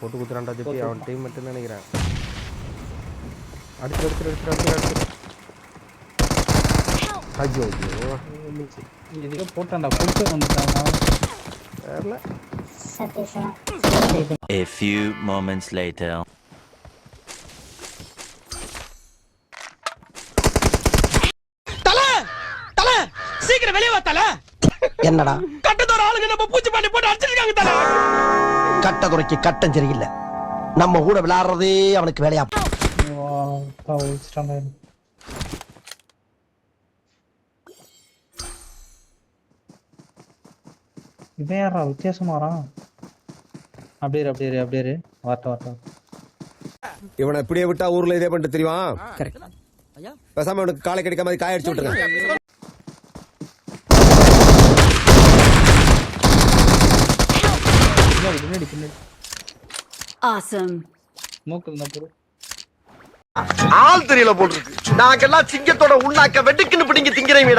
போட்டு குத்துறான்டா ஜிப்பி. அவன் டீம் மட்டும் நினைக்கிறேன். அடிச்சு ஐயோ ஐயோ இதுக்கு போட்டான்டா போட்டு வந்துட்டானா தெரியல. A few moments later. சீக்கிரம் வெளியே வா தல. என்னடா கட்டத்தோட ஆளுங்க நம்ம பூச்சி பண்ணி போட்டு அடிச்சிருக்காங்க தல. கட்டதுரைக்கு கட்டம் சரியில்லை. நம்ம கூட விளையாடுறதே அவனுக்கு வேலையா. இவன் யாரா வித்தியாசமா வரான்? அப்படியே வாட்ட இவனை இப்படியே விட்டா ஊர்ல இதே பண்ணிட்டு தெரியுமா? பேசாம அவனுக்கு காலை கிடைக்காம காய அடிச்சு விட்டுருங்க. பின்னாடி Awesome. மூக்கு இருந்தா போடு. ஆள் தெரியல போட்டுருக்கு. நாங்கெல்லாம் சிங்கத்தோட உண்ணாக்க வெட்டுக்குன்னு பிடிங்க திங்கிறீங்கடா.